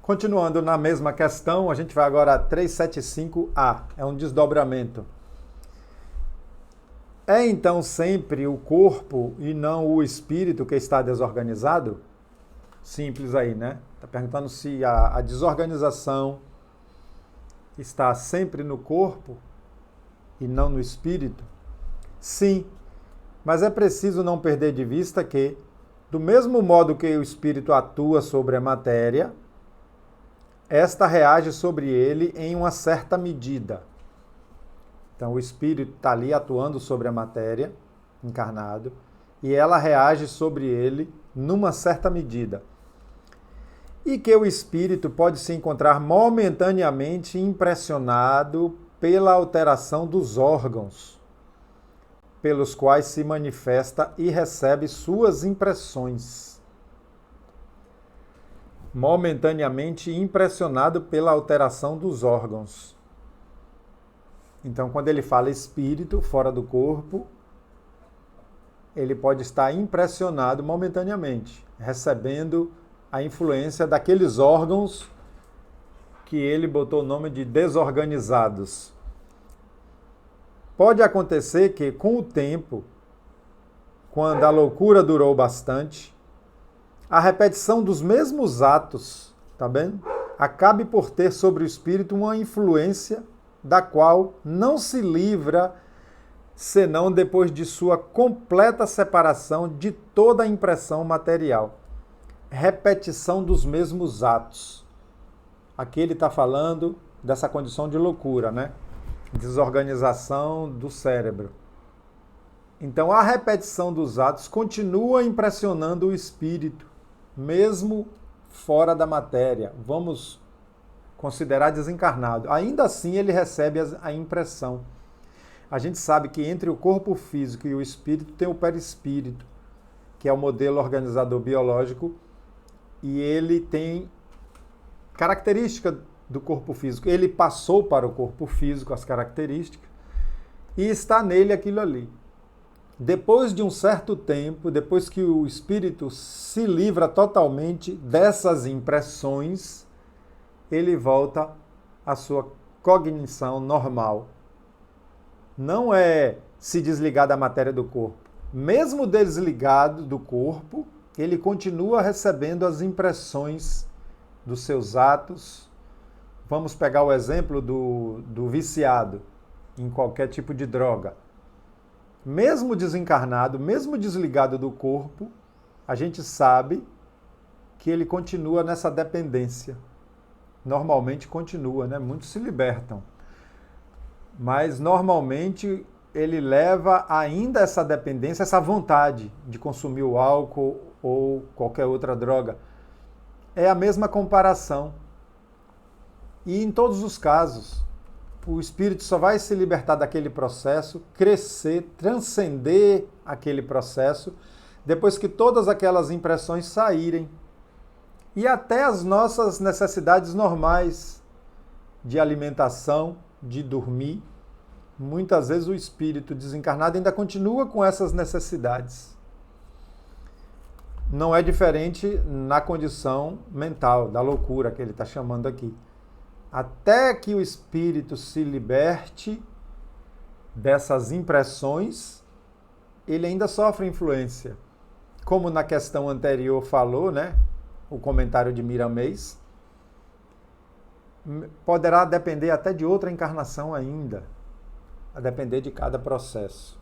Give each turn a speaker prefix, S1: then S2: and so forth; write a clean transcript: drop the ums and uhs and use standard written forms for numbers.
S1: Continuando na mesma questão, a gente vai agora a 375A, é um desdobramento. É então sempre o corpo e não o espírito que está desorganizado? Simples aí, né? Está perguntando se a desorganização está sempre no corpo e não no espírito? Sim, mas é preciso não perder de vista que, do mesmo modo que o espírito atua sobre a matéria, esta reage sobre ele em uma certa medida. Então, o espírito está ali atuando sobre a matéria, encarnado, e ela reage sobre ele numa certa medida. E que o espírito pode se encontrar momentaneamente impressionado pela alteração dos órgãos, pelos quais se manifesta e recebe suas impressões. Momentaneamente impressionado pela alteração dos órgãos. Então, quando ele fala espírito fora do corpo, ele pode estar impressionado momentaneamente, recebendo a influência daqueles órgãos que ele botou o nome de desorganizados. Pode acontecer que, com o tempo, quando a loucura durou bastante, a repetição dos mesmos atos, tá vendo? Acabe por ter sobre o espírito uma influência da qual não se livra senão depois de sua completa separação de toda a impressão material. Repetição dos mesmos atos. Aqui ele está falando dessa condição de loucura, né? Desorganização do cérebro. Então, a repetição dos atos continua impressionando o espírito, mesmo fora da matéria. Vamos considerar desencarnado. Ainda assim, ele recebe a impressão. A gente sabe que entre o corpo físico e o espírito tem o perispírito, que é o modelo organizador biológico, e ele tem característica do corpo físico. Ele passou para o corpo físico as características e está nele aquilo ali. Depois de um certo tempo, depois que o espírito se livra totalmente dessas impressões, ele volta à sua cognição normal. Não é se desligar da matéria do corpo. Mesmo desligado do corpo, ele continua recebendo as impressões dos seus atos. Vamos pegar o exemplo do viciado em qualquer tipo de droga. Mesmo desencarnado, mesmo desligado do corpo, a gente sabe que ele continua nessa dependência. Normalmente continua, né? Muitos se libertam. Mas normalmente ele leva ainda essa dependência, essa vontade de consumir o álcool ou qualquer outra droga. É a mesma comparação. E em todos os casos, o espírito só vai se libertar daquele processo, crescer, transcender aquele processo, depois que todas aquelas impressões saírem. E até as nossas necessidades normais de alimentação, de dormir, muitas vezes o espírito desencarnado ainda continua com essas necessidades. Não é diferente na condição mental, da loucura que ele está chamando aqui. Até que o espírito se liberte dessas impressões, ele ainda sofre influência. Como na questão anterior falou, né? O comentário de Miramês, poderá depender até de outra encarnação ainda, a depender de cada processo.